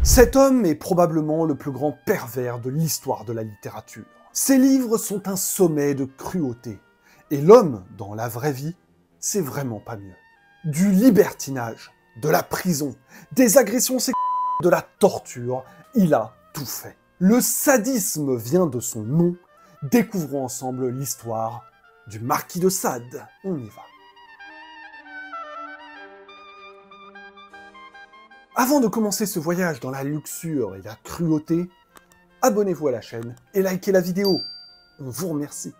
Cet homme est probablement le plus grand pervers de l'histoire de la littérature. Ses livres sont un sommet de cruauté. Et l'homme, dans la vraie vie, c'est vraiment pas mieux. Du libertinage, de la prison, des agressions sexuelles, de la torture, il a tout fait. Le sadisme vient de son nom. Découvrons ensemble l'histoire du Marquis de Sade. On y va. Avant de commencer ce voyage dans la luxure et la cruauté, abonnez-vous à la chaîne et likez la vidéo. On vous remercie.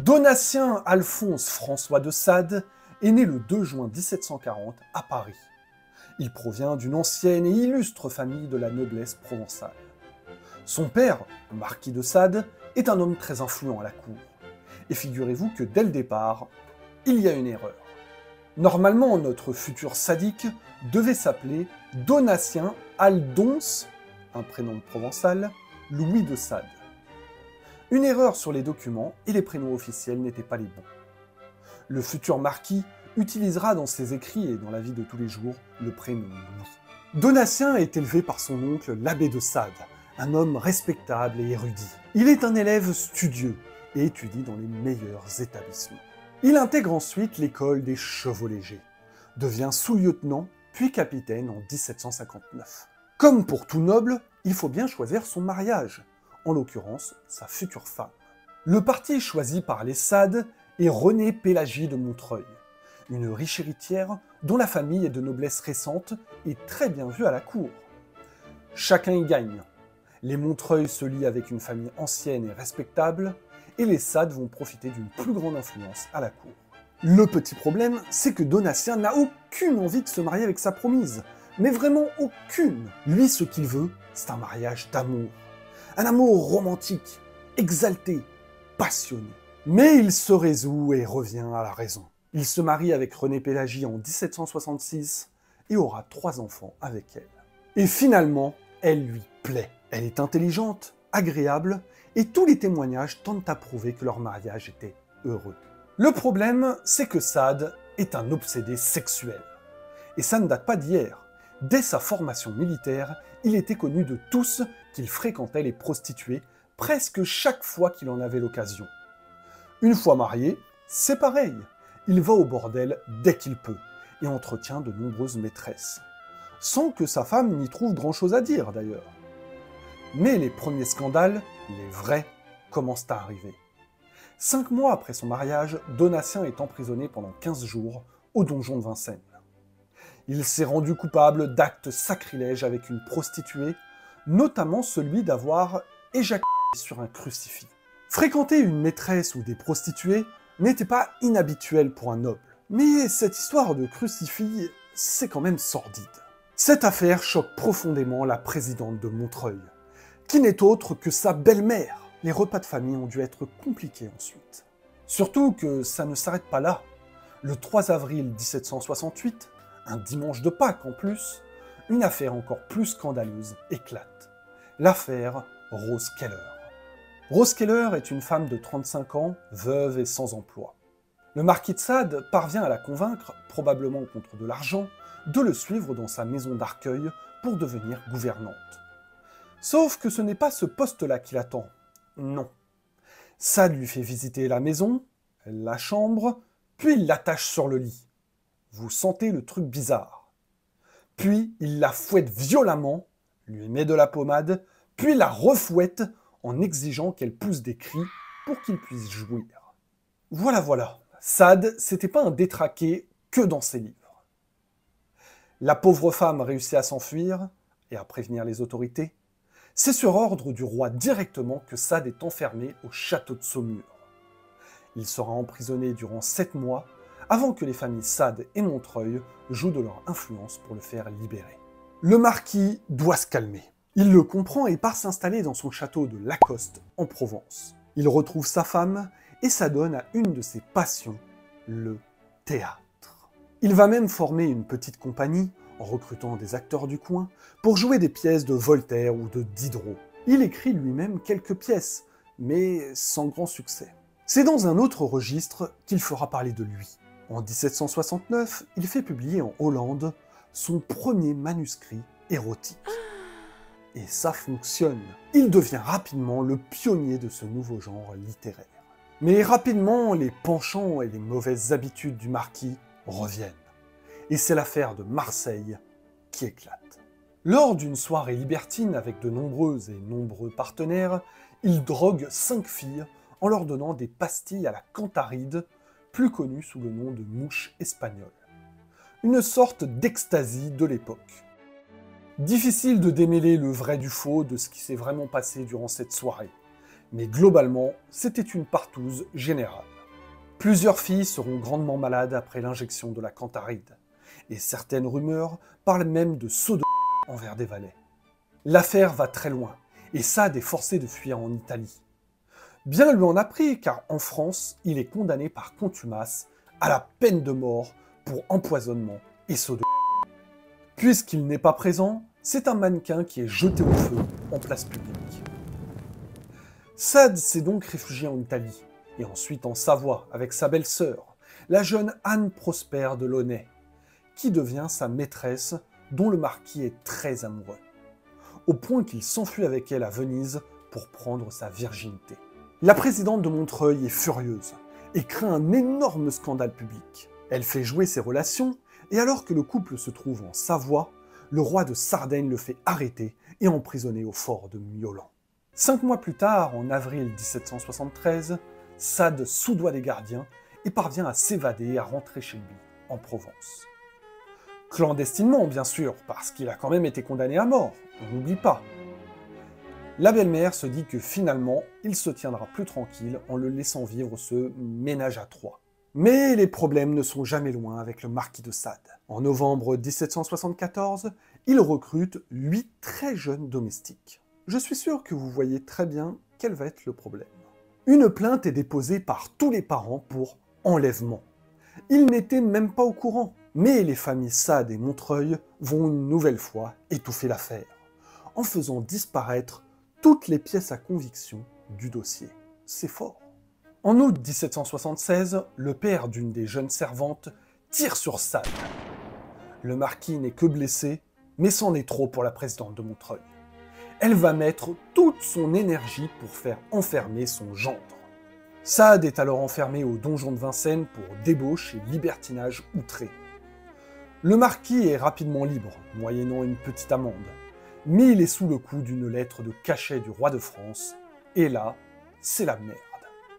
Donatien Alphonse François de Sade est né le 2 juin 1740 à Paris. Il provient d'une ancienne et illustre famille de la noblesse provençale. Son père, Marquis de Sade, est un homme très influent à la cour. Et figurez-vous que dès le départ, il y a une erreur. Normalement, notre futur sadique devait s'appeler Donatien Aldonse, un prénom provençal, Louis de Sade. Une erreur sur les documents et les prénoms officiels n'étaient pas les bons. Le futur marquis utilisera dans ses écrits et dans la vie de tous les jours le prénom Louis. Donatien est élevé par son oncle l'abbé de Sade, un homme respectable et érudit. Il est un élève studieux et étudie dans les meilleurs établissements. Il intègre ensuite l'école des chevaux légers, devient sous-lieutenant puis capitaine en 1759. Comme pour tout noble, il faut bien choisir son mariage, en l'occurrence sa future femme. Le parti choisi par les Sade est Renée Pélagie de Montreuil, une riche héritière dont la famille est de noblesse récente et très bien vue à la cour. Chacun y gagne. Les Montreuil se lient avec une famille ancienne et respectable, et les Sade vont profiter d'une plus grande influence à la cour. Le petit problème, c'est que Donatien n'a aucune envie de se marier avec sa promise, mais vraiment aucune. Lui, ce qu'il veut, c'est un mariage d'amour. Un amour romantique, exalté, passionné. Mais il se résout et revient à la raison. Il se marie avec Renée Pélagie en 1766 et aura 3 enfants avec elle. Et finalement, elle lui plaît. Elle est intelligente, agréable, et tous les témoignages tentent à prouver que leur mariage était heureux. Le problème, c'est que Sade est un obsédé sexuel. Et ça ne date pas d'hier. Dès sa formation militaire, il était connu de tous qu'il fréquentait les prostituées presque chaque fois qu'il en avait l'occasion. Une fois marié, c'est pareil. Il va au bordel dès qu'il peut et entretient de nombreuses maîtresses. Sans que sa femme n'y trouve grand-chose à dire d'ailleurs. Mais les premiers scandales, les vrais, commencent à arriver. 5 mois après son mariage, Donatien est emprisonné pendant 15 jours au donjon de Vincennes. Il s'est rendu coupable d'actes sacrilèges avec une prostituée, notamment celui d'avoir éjaculé sur un crucifix. Fréquenter une maîtresse ou des prostituées n'était pas inhabituel pour un noble. Mais cette histoire de crucifix, c'est quand même sordide. Cette affaire choque profondément la présidente de Montreuil, qui n'est autre que sa belle-mère. Les repas de famille ont dû être compliqués ensuite. Surtout que ça ne s'arrête pas là. Le 3 avril 1768, un dimanche de Pâques en plus, une affaire encore plus scandaleuse éclate. L'affaire Rose Keller. Rose Keller est une femme de 35 ans, veuve et sans emploi. Le marquis de Sade parvient à la convaincre, probablement contre de l'argent, de le suivre dans sa maison d'Arcueil pour devenir gouvernante. Sauf que ce n'est pas ce poste-là qui l'attend. Non. Sade lui fait visiter la maison, la chambre, puis il l'attache sur le lit. Vous sentez le truc bizarre. Puis il la fouette violemment, lui met de la pommade, puis la refouette en exigeant qu'elle pousse des cris pour qu'il puisse jouir. Voilà. Sade, c'était pas un détraqué que dans ses livres. La pauvre femme réussit à s'enfuir et à prévenir les autorités. C'est sur ordre du roi directement que Sade est enfermé au château de Saumur. Il sera emprisonné durant 7 mois avant que les familles Sade et Montreuil jouent de leur influence pour le faire libérer. Le marquis doit se calmer. Il le comprend et part s'installer dans son château de Lacoste en Provence. Il retrouve sa femme et s'adonne à une de ses passions, le théâtre. Il va même former une petite compagnie en recrutant des acteurs du coin, pour jouer des pièces de Voltaire ou de Diderot. Il écrit lui-même quelques pièces, mais sans grand succès. C'est dans un autre registre qu'il fera parler de lui. En 1769, il fait publier en Hollande son premier manuscrit érotique. Et ça fonctionne. Il devient rapidement le pionnier de ce nouveau genre littéraire. Mais rapidement, les penchants et les mauvaises habitudes du marquis reviennent. Et c'est l'affaire de Marseille qui éclate. Lors d'une soirée libertine avec de nombreux et nombreux partenaires, il drogue 5 filles en leur donnant des pastilles à la cantaride, plus connues sous le nom de mouche espagnole. Une sorte d'ecstasy de l'époque. Difficile de démêler le vrai du faux de ce qui s'est vraiment passé durant cette soirée. Mais globalement, c'était une partouze générale. Plusieurs filles seront grandement malades après l'injection de la cantaride. Et certaines rumeurs parlent même de saut de envers des valets. L'affaire va très loin, et Sade est forcé de fuir en Italie. Bien lui en a pris, car en France, il est condamné par contumace à la peine de mort pour empoisonnement et saut de. Puisqu'il n'est pas présent, c'est un mannequin qui est jeté au feu en place publique. Sade s'est donc réfugié en Italie, et ensuite en Savoie avec sa belle-sœur, la jeune Anne Prosper de Launay, qui devient sa maîtresse, dont le marquis est très amoureux, au point qu'il s'enfuit avec elle à Venise pour prendre sa virginité. La présidente de Montreuil est furieuse, et craint un énorme scandale public. Elle fait jouer ses relations, et alors que le couple se trouve en Savoie, le roi de Sardaigne le fait arrêter et emprisonner au fort de Miolan. 5 mois plus tard, en avril 1773, Sade soudoie des gardiens et parvient à s'évader et à rentrer chez lui, en Provence. Clandestinement, bien sûr, parce qu'il a quand même été condamné à mort, on n'oublie pas. La belle-mère se dit que finalement, il se tiendra plus tranquille en le laissant vivre ce ménage à trois. Mais les problèmes ne sont jamais loin avec le marquis de Sade. En novembre 1774, il recrute 8 très jeunes domestiques. Je suis sûr que vous voyez très bien quel va être le problème. Une plainte est déposée par tous les parents pour enlèvement. Ils n'étaient même pas au courant. Mais les familles Sade et Montreuil vont une nouvelle fois étouffer l'affaire, en faisant disparaître toutes les pièces à conviction du dossier. C'est fort. En août 1776, le père d'une des jeunes servantes tire sur Sade. Le marquis n'est que blessé, mais c'en est trop pour la présidente de Montreuil. Elle va mettre toute son énergie pour faire enfermer son gendre. Sade est alors enfermé au donjon de Vincennes pour débauche et libertinage outré. Le marquis est rapidement libre, moyennant une petite amende, mais il est sous le coup d'une lettre de cachet du roi de France, et là, c'est la merde.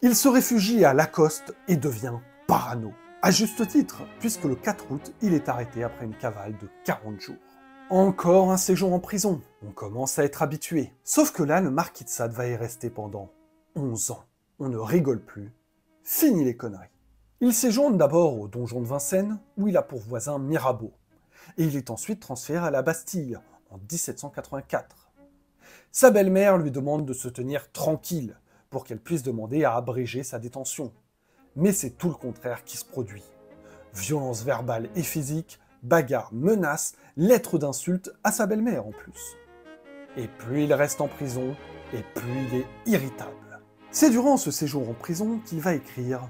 Il se réfugie à Lacoste et devient parano. À juste titre, puisque le 4 août, il est arrêté après une cavale de 40 jours. Encore un séjour en prison, on commence à être habitué. Sauf que là, le marquis de Sade va y rester pendant 11 ans. On ne rigole plus. Fini les conneries. Il séjourne d'abord au donjon de Vincennes, où il a pour voisin Mirabeau. Et il est ensuite transféré à la Bastille, en 1784. Sa belle-mère lui demande de se tenir tranquille, pour qu'elle puisse demander à abréger sa détention. Mais c'est tout le contraire qui se produit. Violence verbale et physique, bagarres, menaces, lettres d'insultes à sa belle-mère en plus. Et plus il reste en prison, et plus il est irritable. C'est durant ce séjour en prison qu'il va écrire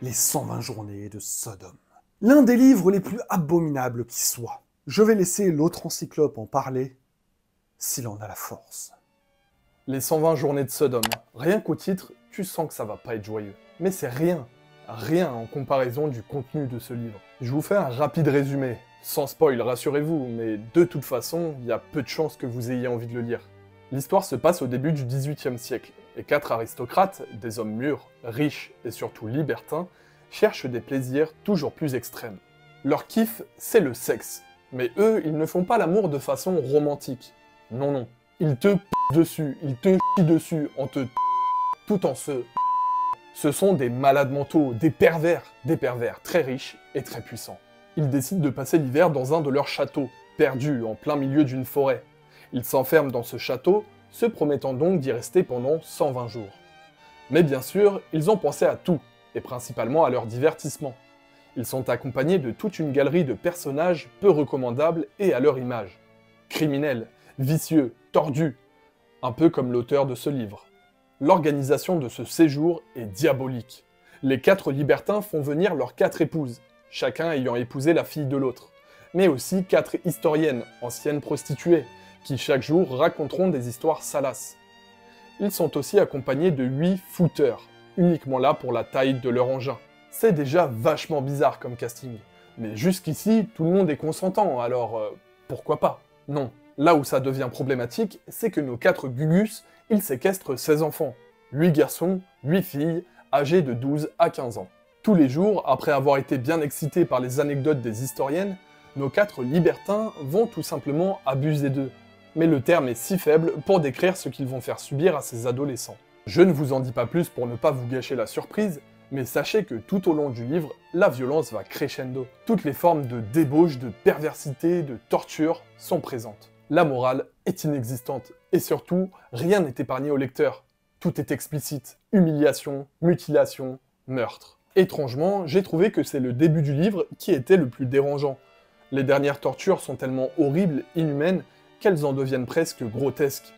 Les 120 journées de Sodome. L'un des livres les plus abominables qui soit. Je vais laisser l'autre encyclope en parler, s'il en a la force. Les 120 journées de Sodome. Rien qu'au titre, tu sens que ça va pas être joyeux. Mais c'est rien. Rien en comparaison du contenu de ce livre. Je vous fais un rapide résumé. Sans spoil, rassurez-vous, mais de toute façon, il y a peu de chances que vous ayez envie de le lire. L'histoire se passe au début du XVIIIe siècle, et 4 aristocrates, des hommes mûrs, riches et surtout libertins, cherchent des plaisirs toujours plus extrêmes. Leur kiff, c'est le sexe. Mais eux, ils ne font pas l'amour de façon romantique. Non, non. Ils te dessus, ils te chient dessus, en te tout en se. Ce sont des malades mentaux, des pervers très riches et très puissants. Ils décident de passer l'hiver dans un de leurs châteaux, perdu en plein milieu d'une forêt. Ils s'enferment dans ce château, se promettant donc d'y rester pendant 120 jours. Mais bien sûr, ils ont pensé à tout, et principalement à leur divertissement. Ils sont accompagnés de toute une galerie de personnages peu recommandables et à leur image. Criminels, vicieux, tordus, un peu comme l'auteur de ce livre. L'organisation de ce séjour est diabolique. Les 4 libertins font venir leurs 4 épouses, chacun ayant épousé la fille de l'autre, mais aussi 4 historiennes, anciennes prostituées, qui chaque jour raconteront des histoires salaces. Ils sont aussi accompagnés de 8 footeurs, uniquement là pour la taille de leur engin. C'est déjà vachement bizarre comme casting. Mais jusqu'ici, tout le monde est consentant, alors pourquoi pas? Non. Là où ça devient problématique, c'est que nos 4 Gugus, ils séquestrent 16 enfants. 8 garçons, 8 filles, âgés de 12 à 15 ans. Tous les jours, après avoir été bien excités par les anecdotes des historiennes, nos 4 libertins vont tout simplement abuser d'eux. Mais le terme est si faible pour décrire ce qu'ils vont faire subir à ces adolescents. Je ne vous en dis pas plus pour ne pas vous gâcher la surprise, mais sachez que tout au long du livre, la violence va crescendo. Toutes les formes de débauche, de perversité, de torture sont présentes. La morale est inexistante, et surtout, rien n'est épargné au lecteur. Tout est explicite, humiliation, mutilation, meurtre. Étrangement, j'ai trouvé que c'est le début du livre qui était le plus dérangeant. Les dernières tortures sont tellement horribles, inhumaines, qu'elles en deviennent presque grotesques.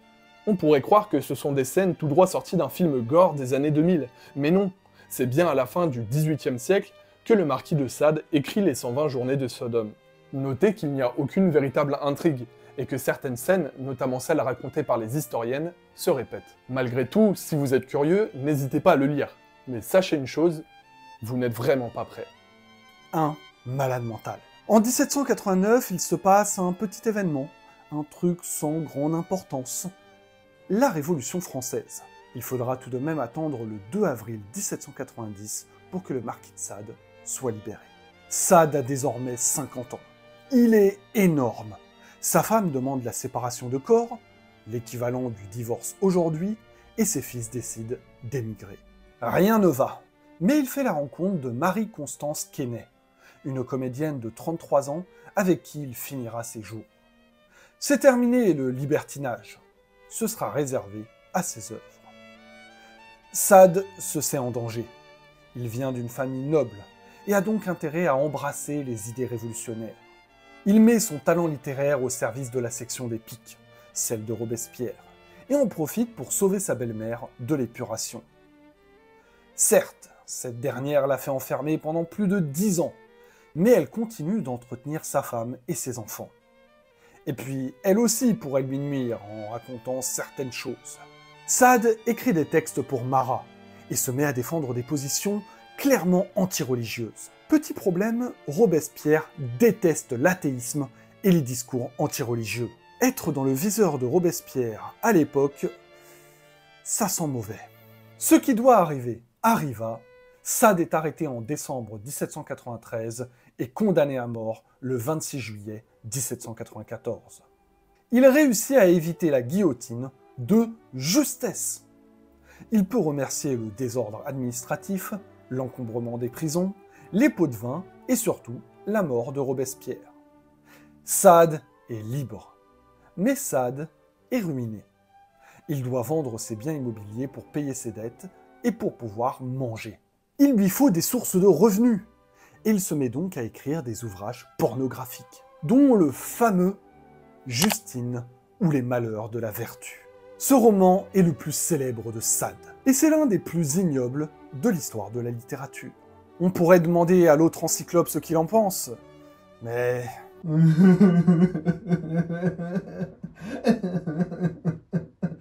On pourrait croire que ce sont des scènes tout droit sorties d'un film gore des années 2000, mais non, c'est bien à la fin du XVIIIe siècle que le marquis de Sade écrit les 120 journées de Sodome. Notez qu'il n'y a aucune véritable intrigue, et que certaines scènes, notamment celles racontées par les historiennes, se répètent. Malgré tout, si vous êtes curieux, n'hésitez pas à le lire. Mais sachez une chose, vous n'êtes vraiment pas prêt. Un malade mental. En 1789, il se passe un petit événement, un truc sans grande importance. La Révolution française. Il faudra tout de même attendre le 2 avril 1790 pour que le marquis de Sade soit libéré. Sade a désormais 50 ans. Il est énorme. Sa femme demande la séparation de corps, l'équivalent du divorce aujourd'hui, et ses fils décident d'émigrer. Rien ne va, mais il fait la rencontre de Marie-Constance Quesnay, une comédienne de 33 ans avec qui il finira ses jours. C'est terminé le libertinage, ce sera réservé à ses œuvres. Sade se sait en danger. Il vient d'une famille noble et a donc intérêt à embrasser les idées révolutionnaires. Il met son talent littéraire au service de la section des piques, celle de Robespierre, et en profite pour sauver sa belle-mère de l'épuration. Certes, cette dernière l'a fait enfermer pendant plus de 10 ans, mais elle continue d'entretenir sa femme et ses enfants. Et puis, elle aussi pourrait lui nuire en racontant certaines choses. Sade écrit des textes pour Marat, et se met à défendre des positions clairement anti-religieuses. Petit problème, Robespierre déteste l'athéisme et les discours anti-religieux. Être dans le viseur de Robespierre à l'époque, ça sent mauvais. Ce qui doit arriver arriva. Sade est arrêté en décembre 1793 et condamné à mort le 26 juillet 1794. Il réussit à éviter la guillotine de justesse. Il peut remercier le désordre administratif, l'encombrement des prisons, les pots de vin et surtout la mort de Robespierre. Sade est libre, mais Sade est ruiné. Il doit vendre ses biens immobiliers pour payer ses dettes et pour pouvoir manger. Il lui faut des sources de revenus, et il se met donc à écrire des ouvrages pornographiques, dont le fameux Justine ou les malheurs de la vertu. Ce roman est le plus célèbre de Sade, et c'est l'un des plus ignobles de l'histoire de la littérature. On pourrait demander à l'autre encyclope ce qu'il en pense, mais...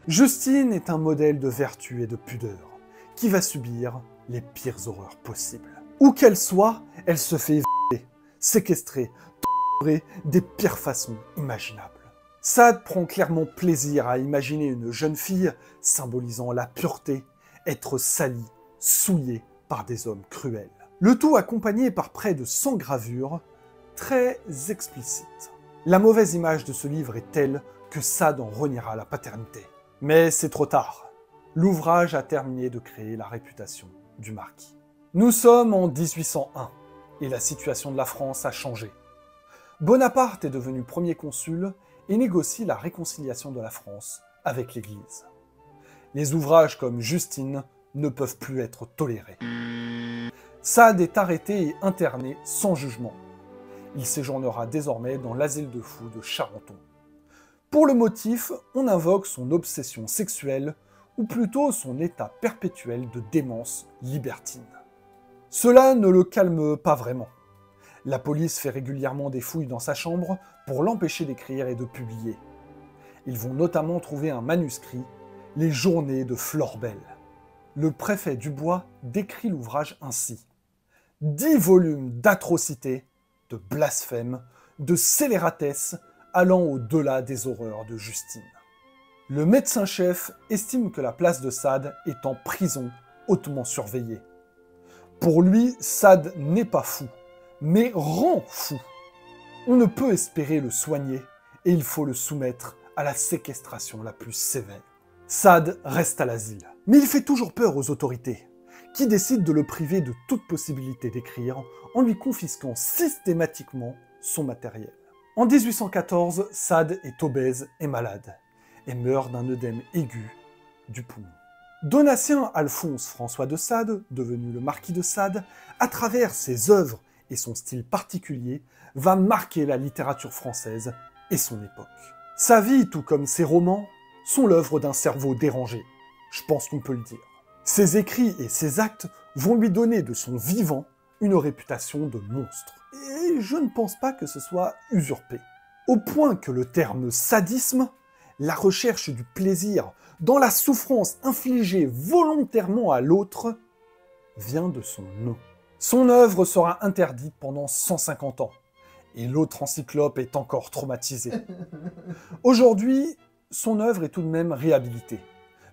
Justine est un modèle de vertu et de pudeur, qui va subir les pires horreurs possibles. Où qu'elle soit, elle se fait séquestrer, torturer des pires façons imaginables. Sade prend clairement plaisir à imaginer une jeune fille symbolisant la pureté, être salie, souillée par des hommes cruels. Le tout accompagné par près de 100 gravures, très explicites. La mauvaise image de ce livre est telle que Sade en reniera la paternité. Mais c'est trop tard. L'ouvrage a terminé de créer la réputation du marquis. Nous sommes en 1801, et la situation de la France a changé. Bonaparte est devenu premier consul et négocie la réconciliation de la France avec l'Église. Les ouvrages comme Justine ne peuvent plus être tolérés. Sade est arrêté et interné sans jugement. Il séjournera désormais dans l'asile de fous de Charenton. Pour le motif, on invoque son obsession sexuelle, ou plutôt son état perpétuel de démence libertine. Cela ne le calme pas vraiment. La police fait régulièrement des fouilles dans sa chambre pour l'empêcher d'écrire et de publier. Ils vont notamment trouver un manuscrit, Les Journées de Florbel. Le préfet Dubois décrit l'ouvrage ainsi. 10 volumes d'atrocités, de blasphèmes, de scélératesse allant au-delà des horreurs de Justine. Le médecin-chef estime que la place de Sade est en prison hautement surveillée. Pour lui, Sade n'est pas fou, mais rend fou. On ne peut espérer le soigner et il faut le soumettre à la séquestration la plus sévère. Sade reste à l'asile, mais il fait toujours peur aux autorités, qui décident de le priver de toute possibilité d'écrire en lui confisquant systématiquement son matériel. En 1814, Sade est obèse et malade, et meurt d'un œdème aigu du poumon. Donatien Alphonse François de Sade, devenu le marquis de Sade, à travers ses œuvres et son style particulier, va marquer la littérature française et son époque. Sa vie, tout comme ses romans, sont l'œuvre d'un cerveau dérangé, je pense qu'on peut le dire. Ses écrits et ses actes vont lui donner de son vivant une réputation de monstre. Et je ne pense pas que ce soit usurpé. Au point que le terme sadisme, la recherche du plaisir dans la souffrance infligée volontairement à l'autre, vient de son nom. Son œuvre sera interdite pendant 150 ans, et l'autre encyclope est encore traumatisé. Aujourd'hui, son œuvre est tout de même réhabilitée,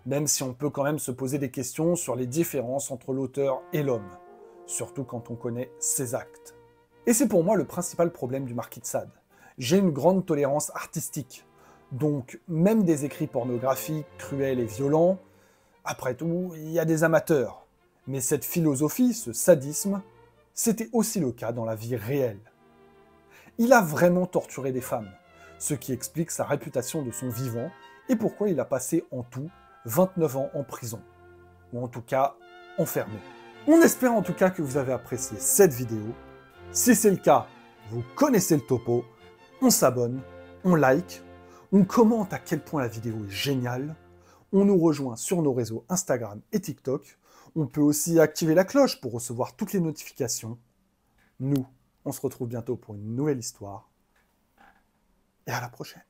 même si on peut quand même se poser des questions sur les différences entre l'auteur et l'homme, surtout quand on connaît ses actes. Et c'est pour moi le principal problème du marquis de Sade. J'ai une grande tolérance artistique, donc même des écrits pornographiques, cruels et violents, après tout, il y a des amateurs. Mais cette philosophie, ce sadisme, c'était aussi le cas dans la vie réelle. Il a vraiment torturé des femmes, ce qui explique sa réputation de son vivant et pourquoi il a passé en tout 29 ans en prison, ou en tout cas enfermé. On espère en tout cas que vous avez apprécié cette vidéo. Si c'est le cas, vous connaissez le topo, on s'abonne, on like, on commente à quel point la vidéo est géniale, on nous rejoint sur nos réseaux Instagram et TikTok, on peut aussi activer la cloche pour recevoir toutes les notifications. Nous, on se retrouve bientôt pour une nouvelle histoire, et à la prochaine.